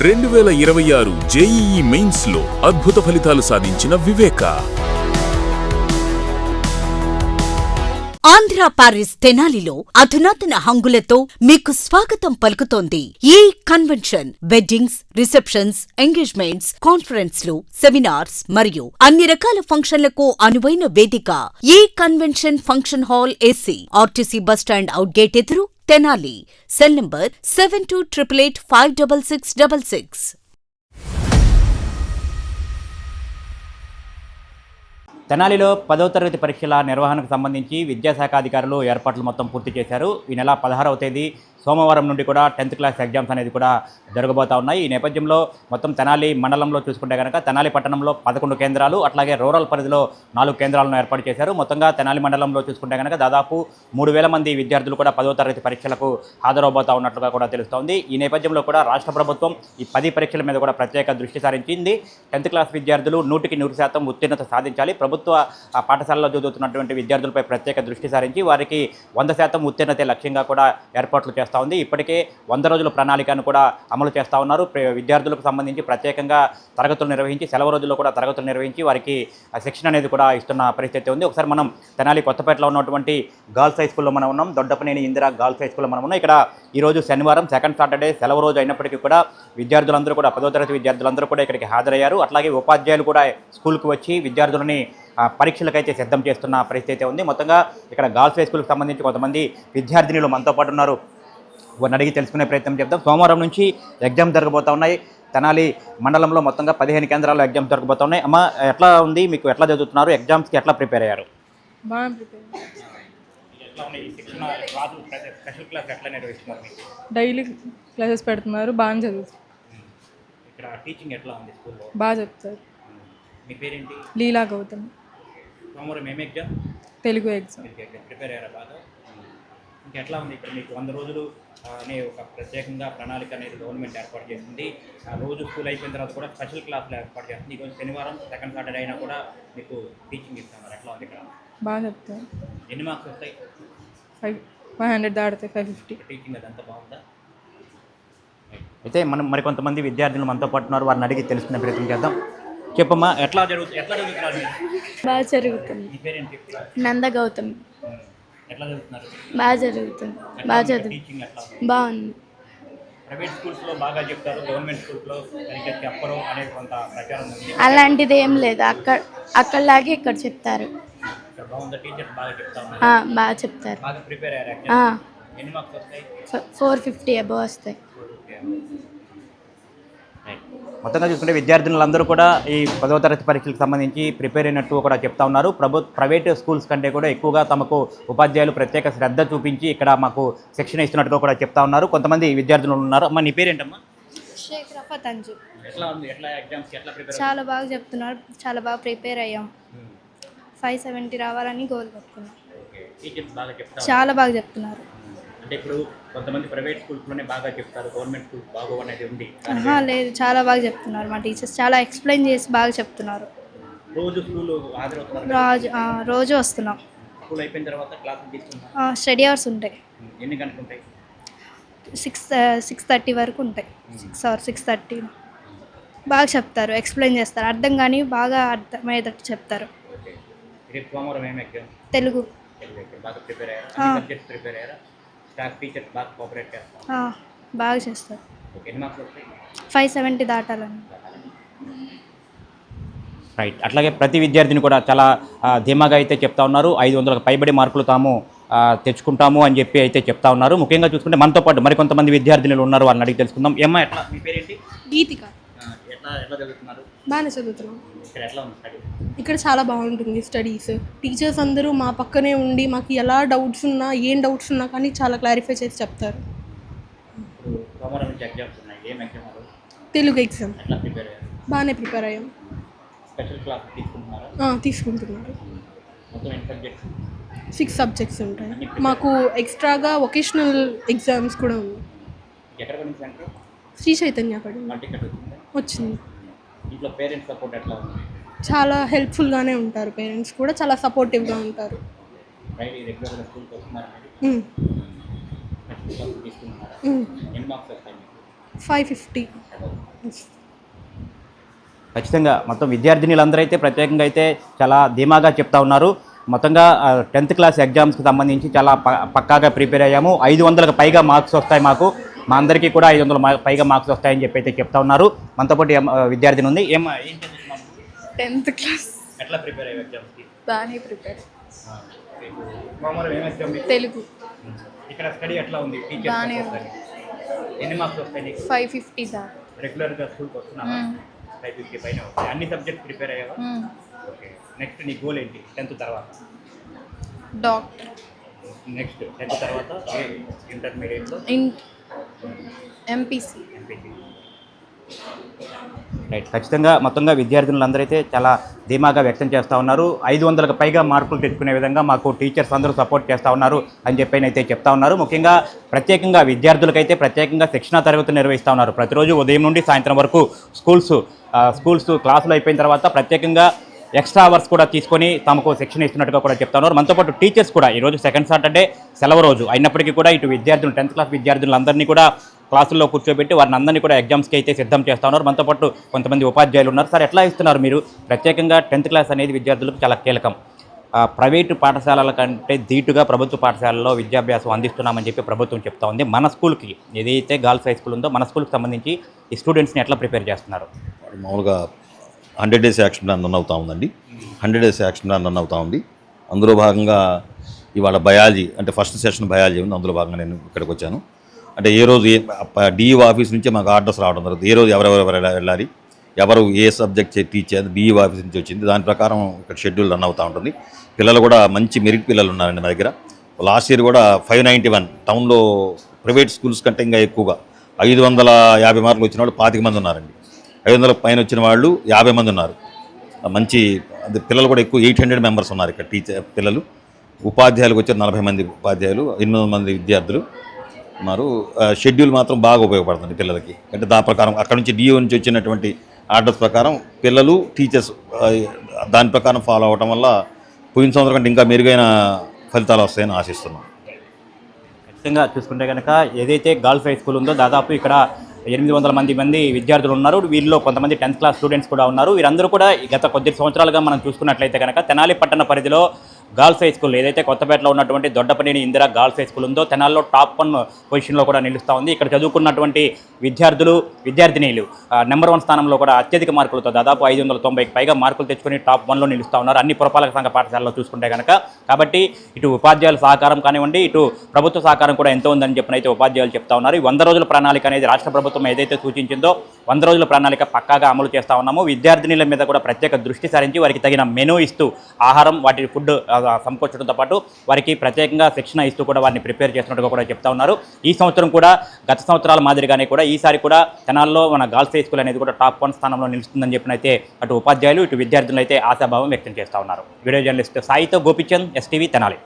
2026 JEE mains లో అద్భుత ఫలితాలు సాధించిన వివేక. ఆంధ్ర పారిస్ తెనాలిలో అధునాతన హంగులతో మీకు స్వాగతం పలుకుతోంది ఈ కన్వెన్షన్. వెడ్డింగ్స్, రిసెప్షన్స్, ఎంగేజ్మెంట్స్, కాన్ఫరెన్స్లు, సెమినార్స్ మరియు అన్ని రకాల ఫంక్షన్లకు అనువైన వేదిక. ఈ convention function hall AC, RTC bus stand out gate ఎదురు, తెనాలి. Cell number 7288856666. తెనాలిలో 10వ తరగతి పరీక్షల నిర్వహణకు సంబంధించి విద్యాశాఖ అధికారులు ఏర్పాట్లు మొత్తం పూర్తి చేశారు. ఈ నెల 16వ తేదీ సోమవారం నుండి కూడా 10th క్లాస్ ఎగ్జామ్స్ అనేది కూడా జరగబోతా ఉన్నాయి. ఈ నేపథ్యంలో మొత్తం తెనాలి మండలంలో చూసుకుంటే కనుక తెనాలి పట్టణంలో 11 కేంద్రాలు, అట్లాగే రూరల్ పరిధిలో 4 కేంద్రాలను ఏర్పాటు చేశారు. మొత్తంగా తెనాలి మండలంలో చూసుకుంటే కనుక దాదాపు 3000 మంది విద్యార్థులు కూడా 10వ తరగతి పరీక్షలకు హాజరవబోతా ఉన్నట్లుగా కూడా తెలుస్తోంది. ఈ నేపథ్యంలో కూడా రాష్ట్ర ప్రభుత్వం ఈ 10 పరీక్షల మీద కూడా ప్రత్యేక దృష్టి సారించింది. 10th క్లాస్ విద్యార్థులు 100% ఉత్తీర్ణత సాధించాలి. ప్రభుత్వ పాఠశాలలో చదువుతున్నటువంటి విద్యార్థులపై ప్రత్యేక దృష్టి సారించి వారికి 100% ఉత్తీర్ణతే లక్ష్యంగా కూడా ఏర్పాట్లు చేస్తూ ఉంది. ఇప్పటికే 100 రోజుల ప్రణాళికను కూడా అమలు చేస్తూ ఉన్నారు. విద్యార్థులకు సంబంధించి ప్రత్యేకంగా తరగతులు నిర్వహించి సెలవు రోజుల్లో కూడా తరగతులు నిర్వహించి వారికి శిక్షణ అనేది కూడా ఇస్తున్న పరిస్థితి ఉంది. ఒకసారి మనం తెనాలి కొత్తపేటలో ఉన్నటువంటి గర్ల్స్ హై స్కూల్లో మనం ఉన్నాం. దొడ్డపనేని ఇందిరా గర్ల్స్ హై స్కూల్లో మనం ఉన్నాం. ఇక్కడ ఈరోజు శనివారం, సెకండ్ సాటర్డే సెలవు రోజు అయినప్పటికీ కూడా విద్యార్థులందరూ కూడా 10వ తరగతి విద్యార్థులందరూ కూడా ఇక్కడికి హాజరయ్యారు. అట్లాగే ఉపాధ్యాయులు కూడా స్కూల్కి వచ్చి విద్యార్థులని పరీక్షలకైతే సిద్ధం చేస్తున్న పరిస్థితి ఉంది. మొత్తంగా ఇక్కడ గర్ల్స్ హై స్కూల్కి సంబంధించి కొంతమంది విద్యార్థినులు మనతో పాటు ఉన్నారు. వారిని అడిగి తెలుసుకునే ప్రయత్నం చేద్దాం. సోమవారం నుంచి ఎగ్జామ్ జరగబోతా ఉన్నాయి. తెనాలి మండలంలో మొత్తంగా 15 కేంద్రాల్లో ఎగ్జామ్స్ జరగబోతా ఉన్నాయి. అమ్మ, ఎట్లా ఉంది మీకు? ఎట్లా చదువుతున్నారు? ఎగ్జామ్స్కి ఎట్లా ప్రిపేర్ అయ్యారు? డైలీ క్లాసెస్ పెడుతున్నారు, బాగా చదువుతారు. ఇక్కడ టీచింగ్ ఎట్లా ఉంది స్కూల్లో? బాగా చెప్తారు. మీ పేరేంటి? లీలా గౌతమ్. సోమవారం ఏం ఎగ్జామ్? తెలుగు ఎగ్జామ్. ప్రిపేర్ అయ్యారా బాగా? ఇంకెట్లా ఉంది ఇక్కడ మీకు 100 రోజులు అనే ఒక ప్రత్యేకంగా ప్రణాళిక అనేది గవర్నమెంట్ ఏర్పాటు చేసింది. రోజు స్కూల్ అయిపోయిన తర్వాత కూడా స్పెషల్ క్లాసులు ఏర్పాటు చేస్తుంది. ఈరోజు శనివారం, సెకండ్ సాటర్డే అయినా కూడా మీకు టీచింగ్ ఇస్తున్నారు. ఎట్లా ఉంది ఇక్కడ? బాగా చెప్తారు. ఎన్ని మార్క్స్ వస్తాయి? 500 దాటితే 550. టీచింగ్ అదంతా బాగుందా? అయితే మనం మరికొంతమంది విద్యార్థులు మనతో పాటు ఉన్నారు. వారిని అడిగి తెలుసుకునే ప్రయత్నం చేద్దాం. చెప్పమ్మా, ఎట్లా చదువుతున్నారు? బాగా జరుగుతుంది. మీ పేరేంటి? నంద గౌతమ్. ఎట్లా చదువుతున్నారు? బాగా జరుగుతుంది. బాగా చదువు టీచింగ్ ఎట్లా ఉంది? బాగుంది. ప్రైవేట్ స్కూల్స్లో బాగా చెప్తారు, గవర్నమెంట్ స్కూల్స్లో సరిగ్గా చెప్పరు అనే కొంత ప్రచారం ఉంది. అలాంటిది ఏం లేదు. అక్కడలాగే ఇక్కడ చెప్తారు. ఇక్కడ బాగుందా? టీచర్స్ బాగా చెప్తా ఉన్నారు? బాగా చెప్తారు. బాగా ప్రిపేర్ అయ్యారు. ఎన్ని మార్క్స్ వస్తాయి? 450 అబోవ్ వస్తాయి. మొత్తంగా చూసుకుంటే విద్యార్థులందరూ కూడా ఈ 10వ తరగతి పరీక్షలకు సంబంధించి ప్రిపేర్ అయినట్టు కూడా చెప్తా ఉన్నారు. ప్రైవేట్ స్కూల్స్ కంటే కూడా ఎక్కువగా తమకు ఉపాధ్యాయులు ప్రత్యేక శ్రద్ధ చూపించి ఇక్కడ మాకు శిక్షణ ఇస్తున్నట్టుగా కూడా చెప్తా ఉన్నారు. కొంతమంది విద్యార్థులు ఉన్నారు. అమ్మ, నీ పేరేంటమ్మా? షేక్ రఫత్ అంజు. ఎట్లా ఉంది? ఎట్లా ఎగ్జామ్స్కి ఎట్లా ప్రిపేర్? చాలా బాగా చెప్తున్నారు. చాలా బాగా ప్రిపేర్ అయ్యాం. 570 రావాలని గోల్ పెట్టుకున్నాం. టీచర్స్ బాగా చెప్తారు. చాలా బాగా చెప్తున్నారు. అంటే ఇప్పుడు కొంతమంది ప్రైవేట్ స్కూల్స్లోనే బాగా చెప్తారు, గవర్నమెంట్ స్కూల్స్ బాగో అనేది ఉంది. లేదు, చాలా బాగా చెప్తున్నారు. మా టీచర్స్ చాలా ఎక్స్ప్లెయిన్ చేసి బాగా చెప్తున్నారు. రోజు స్కూల్ హాజరవుతున్నారు? రోజు వస్తున్నాం. స్కూల్ అయిపోయిన తర్వాత క్లాసులు తీసుకుంటాం. స్టడీ అవర్స్ ఉంటాయి. ఎన్ని గంటలు ఉంటాయి? 6:30 వరకు ఉంటాయి. 6 or 6:30. బాగా చెప్తారు, ఎక్స్ప్లెయిన్ చేస్తారు. అర్థం కానీ బాగా అర్థమయ్యేటట్టు చెప్తారు. రేపు సోమవారం ఏం ఎగ్జామ్? తెలుగు. బాగా ప్రిపేర్ అయ్యారా? సబ్జెక్ట్స్ ప్రిపేర్ అయ్యారా? స్టాఫ్ టీచర్స్ బాగా కోఆపరేట్ చేస్తారు? బాగా చేస్తారు. ఎన్ని మార్క్స్ వస్తాయి? 570 దాటాలని. రైట్. అట్లాగే ప్రతి విద్యార్థిని కూడా చాలా ధీమాగా అయితే చెప్తా ఉన్నారు. 500కు పైబడి మార్కులు తాము తెచ్చుకుంటాము అని చెప్పి అయితే చెప్తా ఉన్నారు. ముఖ్యంగా చూసుకుంటే మనతో పాటు మరికొంతమంది విద్యార్థినులు ఉన్నారు. వాళ్ళని అడిగి తెలుసుకుందాం. ఏమ్మా, ఎట్లా? మీ పేరేంటి? గీతిక. ఎట్లా చదువుతున్నారు? బాగానే చదువుతున్నాం. ఇక్కడ ఎట్లా ఉంది స్టడీ? ఇక్కడ చాలా బాగుంటుంది స్టడీస్. టీచర్స్ అందరూ మా పక్కనే ఉండి మాకు ఎలా డౌట్స్ ఉన్నా, ఏం డౌట్స్ ఉన్నా కానీ చాలా క్లారిఫై చేసి చెప్తారు. సోమవారం నుంచి ఎగ్జామ్స్ ఉన్నాయి. ఏం ఎగ్జామ్? తెలుగు ఎగ్జామ్. ఎట్లా ప్రిపేర్ అయ్యారు? బాగానే ప్రిపేర్ అయ్యాం. స్పెషల్ క్లాస్ తీసుకుంటున్నారా? తీసుకుంటున్నారు. మొత్తం ఎన్ని సబ్జెక్ట్స్? 6 సబ్జెక్ట్స్ ఉంటాయి. మాకు ఎక్స్ట్రాగా వొకేషనల్ ఎగ్జామ్స్ కూడా ఉన్నాయి. ఎక్కడ పడింది సెంటర్? శ్రీ చైతన్య పడింది. వచ్చింది. ఇంట్లో పేరెంట్స్ సపోర్ట్ ఎట్లా ఉంది? చాలా హెల్ప్ఫుల్గానే ఉంటారు. పేరెంట్స్ కూడా చాలా సపోర్టివ్గా ఉంటారు. రెగ్యులర్గా స్కూల్కి వస్తున్నారు? తీసుకుంటున్నారా? ఎన్ని మార్క్స్ వస్తాయి? 550. ఖచ్చితంగా మొత్తం విద్యార్థినులందరూ అయితే ప్రత్యేకంగా అయితే చాలా ధీమాగా చెప్తా ఉన్నారు. మొత్తంగా 10th క్లాస్ ఎగ్జామ్స్కి సంబంధించి చాలా పక్కాగా ప్రిపేర్ అయ్యాము. 500కి పైగా మార్క్స్ వస్తాయి మాకు, మా అందరికీ కూడా 500 పైగా మార్క్స్ వస్తాయని చెప్పి అయితే చెప్తా ఉన్నారు. మనతో పాటు విద్యార్థిని ఉంది. ఏం చదువుతున్నావు? 10th class. ఎట్లా ప్రిపేర్ అయ్యే ఎగ్జామ్స్కి? బాగానే ప్రిపేర్. మామూలుగా ఏం ఎగ్జామ్? తెలుగు. ఇక్కడ స్టడీ ఎట్లా ఉంది? బాగానే టీచర్స్ ఎన్ని మార్క్స్ వస్తాయి నీకు? 550 దాకా. రెగ్యులర్గా స్కూల్కి వస్తున్నావా? 550 పైన వస్తాయి. అన్ని సబ్జెక్ట్స్ ప్రిపేర్ అయ్యావా? ఓకే. నెక్స్ట్ నీ గోల్ ఏంటి 10th తర్వాత? డాక్టర్. నెక్స్ట్ 10th తర్వాత ఇంటర్మీడియట్లో ఎంపీసీ. రైట్. ఖచ్చితంగా మొత్తంగా విద్యార్థినులందరూ అయితే చాలా ధీమాగా వ్యక్తం చేస్తూ ఉన్నారు. 500కి పైగా మార్కులు తెచ్చుకునే విధంగా మాకు టీచర్స్ అందరూ సపోర్ట్ చేస్తూ ఉన్నారు అని చెప్పి అయితే చెప్తా ఉన్నారు. ముఖ్యంగా ప్రత్యేకంగా విద్యార్థులకైతే ప్రత్యేకంగా శిక్షణా తరగతులు నిర్వహిస్తూ ఉన్నారు. ప్రతిరోజు ఉదయం నుండి సాయంత్రం వరకు స్కూల్స్ క్లాసులు అయిపోయిన తర్వాత ప్రత్యేకంగా ఎక్స్ట్రా అవర్స్ కూడా తీసుకొని తమకు శిక్షణ ఇస్తున్నట్టుగా కూడా చెప్తా ఉన్నారు. మనతో పాటు టీచర్స్ కూడా ఈరోజు సెకండ్ సాటర్డే సెలవు రోజు అయినప్పటికీ కూడా ఇటు విద్యార్థులు 10th క్లాస్ విద్యార్థులందరినీ కూడా క్లాసుల్లో కూర్చోబెట్టి వారిని అందరినీ కూడా ఎగ్జామ్స్కి అయితే సిద్ధం చేస్తూ ఉన్నారు. మనతో పాటు కొంతమంది ఉపాధ్యాయులు ఉన్నారు. సార్, ఎట్లా ఇస్తున్నారు మీరు? ప్రత్యేకంగా 10th క్లాస్ అనేది విద్యార్థులకు చాలా కీలకం. ప్రైవేటు పాఠశాలల కంటే ధీటుగా ప్రభుత్వ పాఠశాలలో విద్యాభ్యాసం అందిస్తున్నామని చెప్పి ప్రభుత్వం చెప్తా ఉంది. మన స్కూల్కి ఏదైతే గర్ల్స్ హై స్కూల్ ఉందో మన స్కూల్కి సంబంధించి ఈ స్టూడెంట్స్ని ఎట్లా ప్రిపేర్ చేస్తున్నారు? మామూలుగా 100 days యాక్షన్ ప్లాన్ రన్ అవుతూ ఉందండి. 100 days యాక్షన్ ప్లాన్ రన్ అవుతూ ఉంది. అందులో భాగంగా ఇవాళ బయాలజీ అంటే ఫస్ట్ సెషన్ బయాలజీ ఉంది. అందులో భాగంగా నేను ఇక్కడికి వచ్చాను. అంటే ఏ రోజు డిఈఓ ఆఫీస్ నుంచే మాకు ఆర్డర్స్ రావడం జరుగుతుంది. ఏ రోజు ఎవరెవరు వెళ్ళాలి, ఎవరు ఏ సబ్జెక్ట్ టీచ్ చేయాలి, డిఈఓ ఆఫీస్ నుంచి వచ్చింది. దాని ప్రకారం ఇక్కడ షెడ్యూల్ రన్ అవుతూ ఉంటుంది. పిల్లలు కూడా మంచి మెరిట్ పిల్లలు ఉన్నారండి మా దగ్గర. లాస్ట్ ఇయర్ కూడా 591 టౌన్లో ప్రైవేట్ స్కూల్స్ కంటే ఇంకా ఎక్కువగా 550 మార్కులు వచ్చిన వాళ్ళు 25 మంది ఉన్నారండి. 500 పైన వచ్చిన వాళ్ళు 50 మంది ఉన్నారు. మంచి పిల్లలు కూడా ఎక్కువ 800 మెంబర్స్ ఉన్నారు ఇక్కడ పిల్లలు. ఉపాధ్యాయులకు వచ్చే 40 మంది ఉపాధ్యాయులు, 800 మంది విద్యార్థులు ఉన్నారు. షెడ్యూల్ మాత్రం బాగా ఉపయోగపడుతుంది పిల్లలకి. అంటే దాని ప్రకారం అక్కడ నుంచి డిఓ నుంచి వచ్చినటువంటి ఆర్డర్స్ ప్రకారం పిల్లలు టీచర్స్ దాని ప్రకారం ఫాలో అవ్వడం వల్ల పోయిన సంవత్సరం కంటే ఇంకా మెరుగైన ఫలితాలు వస్తాయని ఆశిస్తున్నాం. ఖచ్చితంగా చూసుకుంటే కనుక ఏదైతే గర్ల్స్ హై స్కూల్ ఉందో దాదాపు ఇక్కడ 800 మంది విద్యార్థులు ఉన్నారు. వీరిలో కొంతమంది 10th క్లాస్ స్టూడెంట్స్ కూడా ఉన్నారు. వీరందరూ కూడా గత కొద్ది సంవత్సరాలుగా మనం చూసుకున్నట్లయితే కనుక తెనాలి పట్టణ పరిధిలో గర్ల్స్ హై స్కూల్ ఏదైతే కొత్తపేటలో ఉన్నటువంటి Doddapaneni Indira girls high school ఉందో తెనాల్లో టాప్ 1 పొజిషన్లో కూడా నిలుస్తూ ఉంది. ఇక్కడ చదువుకున్నటువంటి విద్యార్థినీలు నెంబర్ 1 స్థానంలో కూడా అత్యధిక మార్కులతో దాదాపు 590కి పైగా మార్కులు తెచ్చుకొని టాప్ 1లో నిలుస్తూ ఉన్నారు అన్ని పురపాలక సంఘ పాఠశాలలో చూసుకుంటే కనుక. కాబట్టి ఇటు ఉపాధ్యాయుల సహకారం కానివ్వండి, ఇటు ప్రభుత్వ సహకారం కూడా ఎంతో ఉందని చెప్పినైతే ఉపాధ్యాయులు చెప్తా ఉన్నారు. ఈ 100 రోజుల ప్రణాళిక అనేది రాష్ట్ర ప్రభుత్వం ఏదైతే సూచించిందో 100 రోజుల ప్రణాళిక పక్కాగా అమలు చేస్తూ ఉన్నాము. విద్యార్థినీల మీద కూడా ప్రత్యేక దృష్టి సారించి వారికి తగిన మెనూ ఇస్తూ ఆహారం వాటి ఫుడ్ సమకూర్చడంతో పాటు వారికి ప్రత్యేకంగా శిక్షణ ఇస్తూ కూడా వారిని ప్రిపేర్ చేస్తున్నట్టుగా కూడా చెప్తా ఉన్నారు. ఈ సంవత్సరం కూడా గత సంవత్సరాల మాదిరిగానే కూడా ఈసారి కూడా తెనాల్లో మన గర్ల్స్ హై స్కూల్ అనేది కూడా టాప్ 1 స్థానంలో నిలుస్తుందని చెప్పినైతే అటు ఉపాధ్యాయులు ఇటు విద్యార్థులు అయితే ఆశాభావం వ్యక్తం చేస్తూ ఉన్నారు. వీడియో జర్నలిస్ట్ సాయితో గోపిచంద్, ఎస్టీవీ తెనాలి.